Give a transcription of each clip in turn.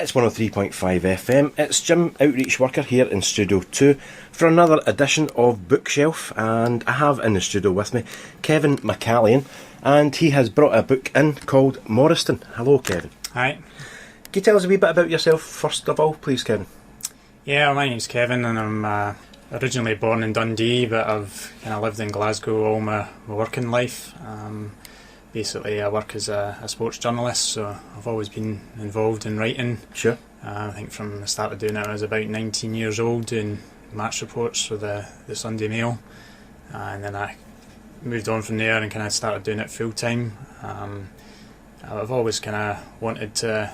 It's 103.5 FM. It's Jim, Outreach Worker, here in Studio 2 for another edition of Bookshelf, and I have in the studio with me Kevin Mcallion, and he has brought a book in called Moristoun. Hello, Kevin. Hi. Can you tell us a wee bit about yourself first of all, please, Kevin? Yeah, my name's Kevin, and I'm originally born in Dundee, but I've kind of lived in Glasgow all my working life. Basically, I work as a sports journalist, so I've always been involved in writing. Sure. I think from the start of doing it, I was about 19 years old, doing match reports for the Sunday Mail, and then I moved on from there and kind of started doing it full time. I've always kind of wanted to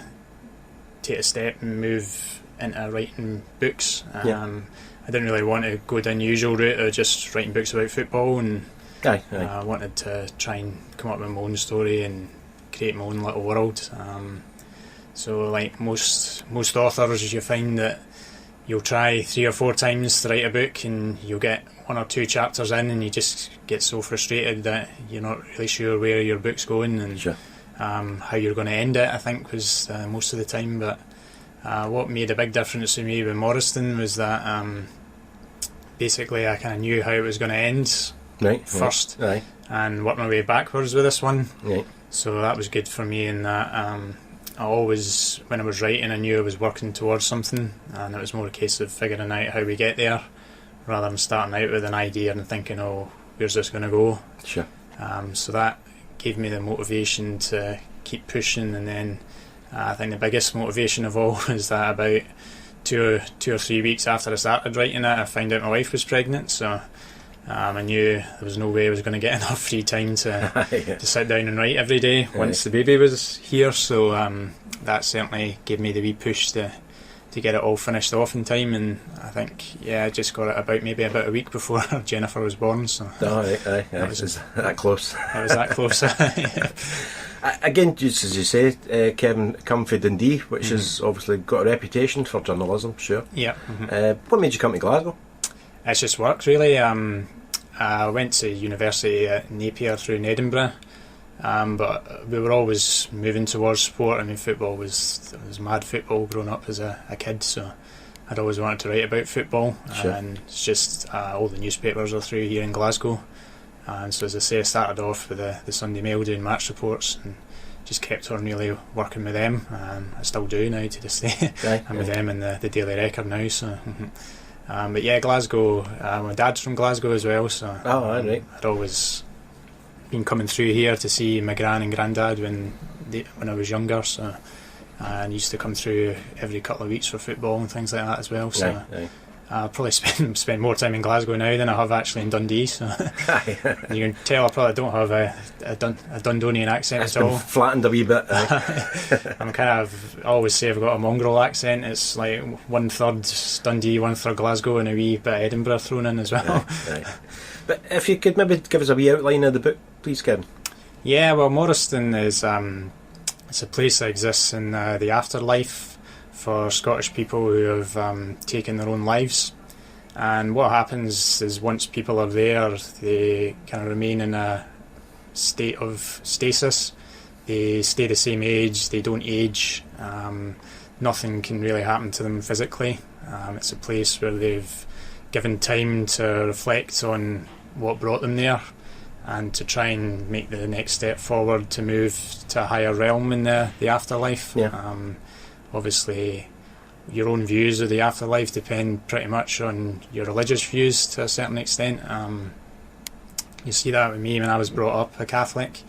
take a step and move into writing books. I didn't really want to go down the usual route of just writing books about football, and I wanted to try and come up with my own story and create my own little world. So like most authors, you find that you'll try 3 or 4 times to write a book, and you'll get 1 or 2 chapters in and you just get so frustrated that you're not really sure where your book's going and how you're going to end it, I think, was most of the time. But what made a big difference to me with Moristoun was that basically I kind of knew how it was going to end first, and work my way backwards with this one. So that was good for me in that I always, when I was writing, I knew I was working towards something, and it was more a case of figuring out how we get there rather than starting out with an idea and thinking, oh, where's this going to go? So that gave me the motivation to keep pushing. And then I think the biggest motivation of all was that about 2 or 3 weeks after I started writing it, I found out my wife was pregnant. So I knew there was no way I was going to get enough free time to sit down and write every day once the baby was here. So that certainly gave me the wee push to get it all finished off in time. And I think, I just got it about a week before Jennifer was born. So it was that close. It was that close. Again, just as you say, Kevin, come from Dundee, which has obviously got a reputation for journalism, sure. What made you come to Glasgow? It's just work, really. I went to university at Napier through in Edinburgh, but we were always moving towards sport. I mean, football was mad football growing up as a kid, so I'd always wanted to write about football. And it's just all the newspapers are through here in Glasgow. And so, as I say, I started off with the Sunday Mail doing match reports and just kept on really working with them. I still do now to this day. I'm with them in the Daily Record now. So. But yeah, Glasgow, my dad's from Glasgow as well, so I'd always been coming through here to see my gran and granddad when I was younger, so and used to come through every couple of weeks for football and things like that as well. So I probably spend more time in Glasgow now than I have actually in Dundee. So you can tell I probably don't have a Dundonian accent at all. Flattened a wee bit. I'm kind of, I always say I've got a mongrel accent. It's like 1/3 Dundee, 1/3 Glasgow, and a wee bit of Edinburgh thrown in as well. But if you could maybe give us a wee outline of the book, please, Kevin. Yeah, well, Moristoun is it's a place that exists in the afterlife for Scottish people who have taken their own lives. And what happens is once people are there, they kind of remain in a state of stasis. They stay the same age, they don't age, nothing can really happen to them physically. It's a place where they've given time to reflect on what brought them there and to try and make the next step forward to move to a higher realm in the afterlife. Obviously, your own views of the afterlife depend pretty much on your religious views to a certain extent. You see that with me when I was brought up a Catholic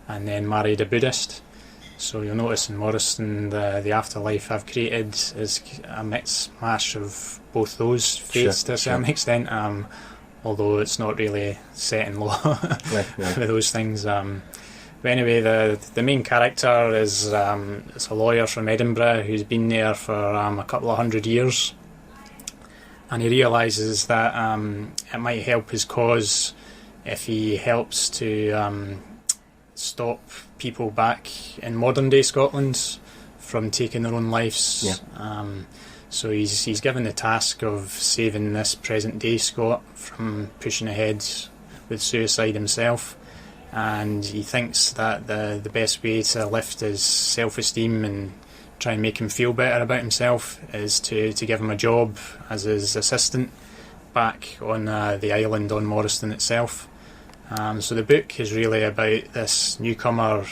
and then married a Buddhist. So you'll notice in Moristoun the afterlife I've created is a mixed mash of both those faiths to a certain extent, although it's not really set in law with those things. But anyway, the main character is a lawyer from Edinburgh who's been there for a couple of 100 years, and he realises that it might help his cause if he helps to stop people back in modern day Scotland from taking their own lives. So he's given the task of saving this present day Scot from pushing ahead with suicide himself. And he thinks that the best way to lift his self-esteem and try and make him feel better about himself is to give him a job as his assistant back on the island on Moristoun itself. So the book is really about this newcomer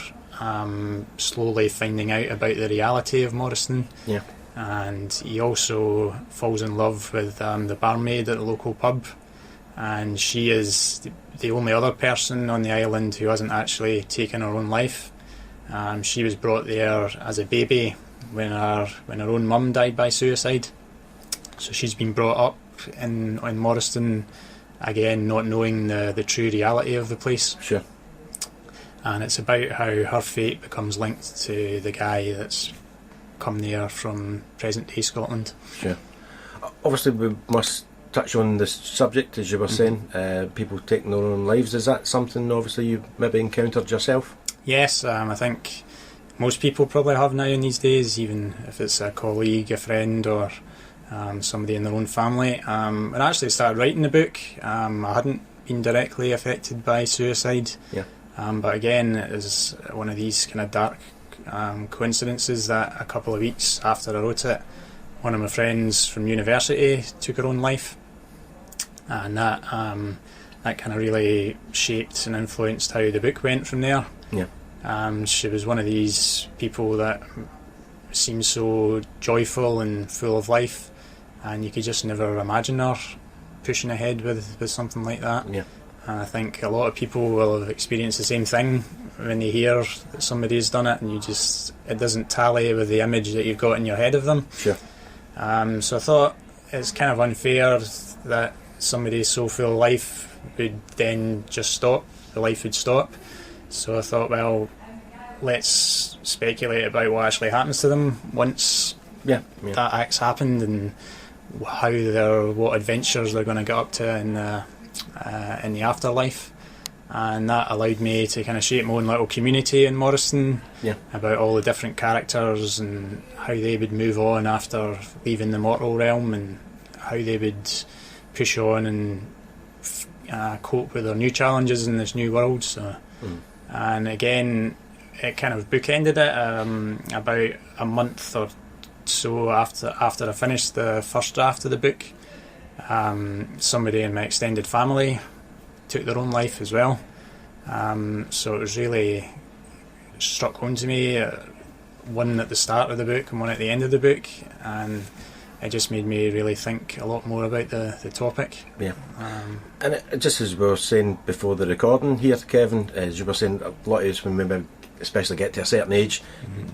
slowly finding out about the reality of Moristoun. Yeah. And he also falls in love with the barmaid at the local pub, and she is the only other person on the island who hasn't actually taken her own life. She was brought there as a baby when her own mum died by suicide. So she's been brought up in Moristoun, again not knowing the true reality of the place. Sure. And it's about how her fate becomes linked to the guy that's come there from present day Scotland. Sure. Obviously we must touch on this subject, as you were saying, people taking their own lives. Is that something obviously you maybe encountered yourself? Yes, I think most people probably have now in these days, even if it's a colleague, a friend, or somebody in their own family. When I actually started writing the book, I hadn't been directly affected by suicide. Yeah. But again, it was one of these kind of dark coincidences that a couple of weeks after I wrote it, one of my friends from university took her own life, and that kind of really shaped and influenced how the book went from there. Yeah. She was one of these people that seemed so joyful and full of life, and you could just never imagine her pushing ahead with something like that. Yeah. And I think a lot of people will have experienced the same thing when they hear that somebody's done it, and it doesn't tally with the image that you've got in your head of them. Sure. So I thought it's kind of unfair that somebody so full of life would then just stop, the life would stop. So I thought, well, let's speculate about what actually happens to them once that act's happened, and what adventures they're going to get up to in the afterlife. And that allowed me to kind of shape my own little community in Moristoun, about all the different characters and how they would move on after leaving the mortal realm, and how they would push on and cope with their new challenges in this new world. So, and again, it kind of bookended it about a month or so after I finished the first draft of the book. Somebody in my extended family took their own life as well. So it was really struck home to me, one at the start of the book and one at the end of the book, and it just made me really think a lot more about the topic. Yeah. And just as we were saying before the recording here, Kevin, as you were saying, a lot of us, when maybe especially get to a certain age,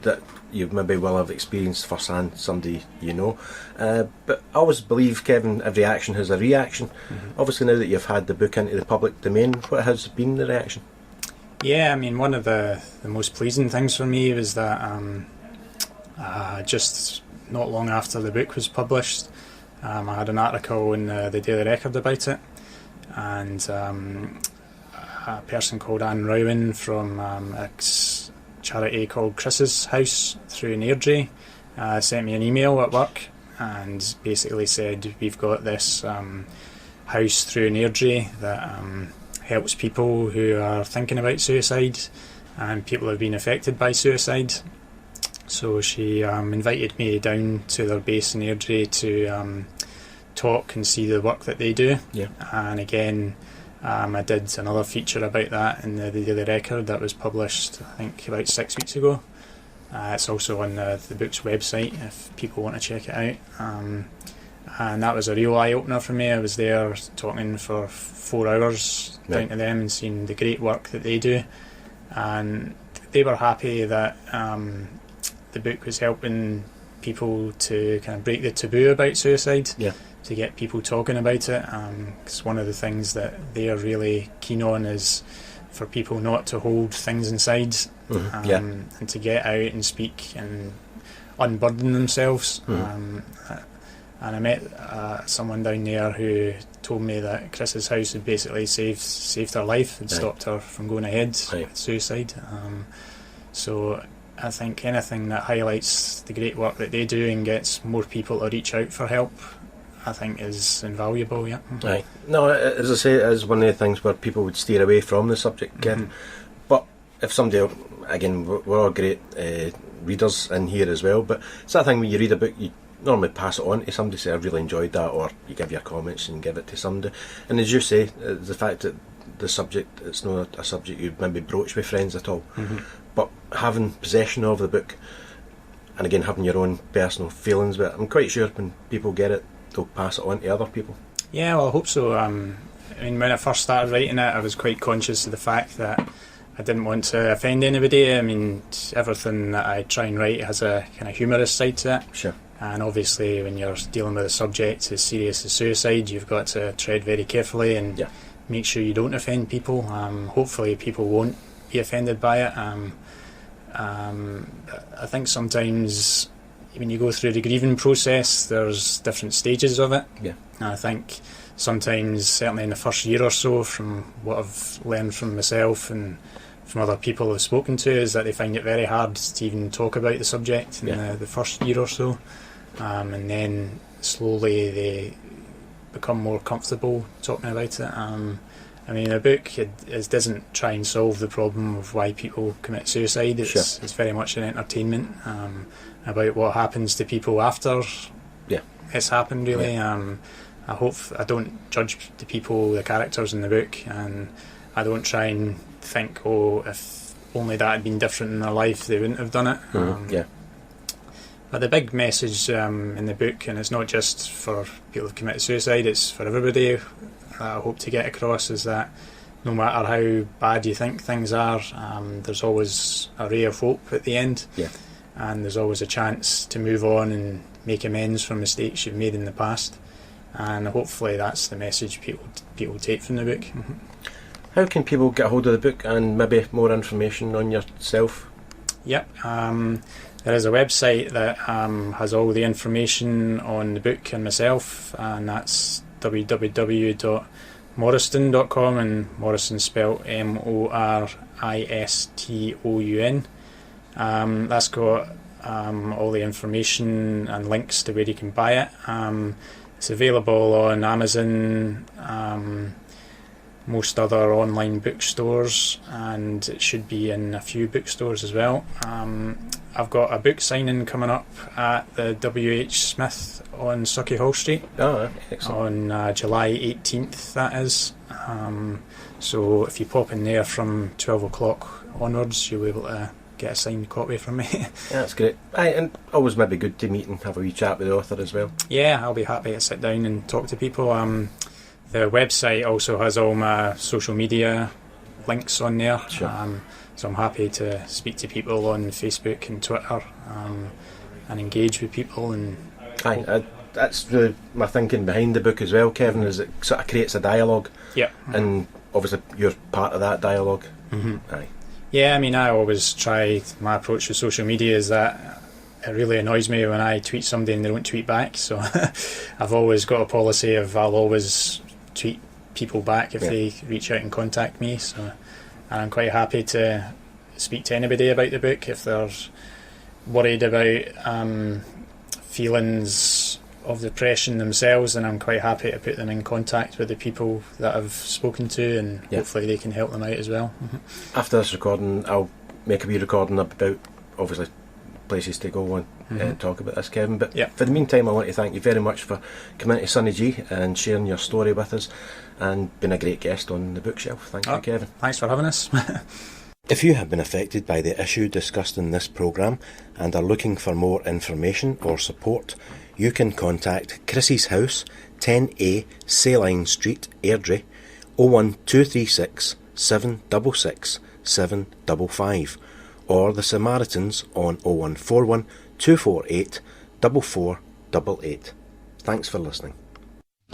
that you maybe will have experienced firsthand somebody you know. But I always believe, Kevin, every action has a reaction. Obviously, now that you've had the book into the public domain, what has been the reaction? Yeah, I mean, one of the most pleasing things for me was that just not long after the book was published, I had an article in the Daily Record about it, and a person called Anne Rowan from a charity called Chris's House through Airdrie sent me an email at work and basically said, we've got this house through Airdrie that helps people who are thinking about suicide and people who have been affected by suicide. So she invited me down to their base in Airdrie to talk and see the work that they do. Yeah. And again, I did another feature about that in the Daily Record that was published, I think, about 6 weeks ago. It's also on the book's website if people want to check it out. And that was a real eye-opener for me. I was there talking for 4 hours down to them and seeing the great work that they do. And they were happy that the book was helping people to kind of break the taboo about suicide. Yeah. To get people talking about it, because one of the things that they are really keen on is for people not to hold things inside, and to get out and speak and unburden themselves. And I met someone down there who told me that Chris's House had basically saved her life and stopped her from going ahead with suicide. So I think anything that highlights the great work that they do and gets more people to reach out for help, I think is invaluable. Right. No, as I say, it is one of the things where people would steer away from the subject, Kevin. But if somebody, again, we're all great readers in here as well, but it's that thing when you read a book, you normally pass it on to somebody, say I really enjoyed that, or you give your comments and give it to somebody. And as you say, the fact that the subject, it's not a subject you'd maybe broach with friends at all, but having possession of the book, and again having your own personal feelings with it, I'm quite sure when people get it, they'll pass it on to other people. Yeah, well, I hope so. I mean, when I first started writing it, I was quite conscious of the fact that I didn't want to offend anybody. I mean, everything that I try and write has a kind of humorous side to it. Sure. And obviously when you're dealing with a subject as serious as suicide, you've got to tread very carefully and make sure you don't offend people. Hopefully people won't be offended by it. I think sometimes when you go through the grieving process, there's different stages of it. Yeah. And I think sometimes, certainly in the first year or so, from what I've learned from myself and from other people I've spoken to, is that they find it very hard to even talk about the subject in the first year or so. And then slowly they become more comfortable talking about it. I mean, a book it doesn't try and solve the problem of why people commit suicide. It's very much an entertainment about what happens to people after it's happened, really. I don't judge the people, the characters in the book, and I don't try and think, oh, if only that had been different in their life, they wouldn't have done it. But the big message in the book, and it's not just for people who commit suicide, it's for everybody, that I hope to get across, is that no matter how bad you think things are, there's always a ray of hope at the end, and there's always a chance to move on and make amends for mistakes you've made in the past. And hopefully that's the message people take from the book. How can people get a hold of the book and maybe more information on yourself? Yep, there is a website that has all the information on the book and myself, and that's www.moristoun.com, and Moristoun spelled Moristoun. That's got all the information and links to where you can buy it. It's available on Amazon, most other online bookstores, and it should be in a few bookstores as well. I've got a book signing coming up at the W.H. Smith on Sucky Hall Street on July 18th, that is. So if you pop in there from 12 o'clock onwards, you'll be able to get a signed copy from me. Yeah, that's great. And always maybe good to meet and have a wee chat with the author as well. Yeah, I'll be happy to sit down and talk to people. The website also has all my social media links on there. Sure. So I'm happy to speak to people on Facebook and Twitter and engage with people. And that's really my thinking behind the book as well, Kevin, is it sort of creates a dialogue. Yeah. And obviously you're part of that dialogue. Aye. Yeah, I mean, I always try, my approach with social media is that it really annoys me when I tweet somebody and they don't tweet back. So I've always got a policy of I'll always tweet people back if they reach out and contact me. So, and I'm quite happy to speak to anybody about the book if they're worried about feelings of depression themselves, and I'm quite happy to put them in contact with the people that I've spoken to, and hopefully they can help them out as well. After this recording, I'll make a wee recording about obviously places to go and talk about this, Kevin, but for the meantime I want to thank you very much for coming to Sunny G and sharing your story with us and being a great guest on the bookshelf. Thank you, Kevin. Thanks for having us. If you have been affected by the issue discussed in this programme and are looking for more information or support, you can contact Chrissy's House, 10A Saline Street, Airdrie, 01236 766 755, or the Samaritans on 0141 248 4488. Thanks for listening.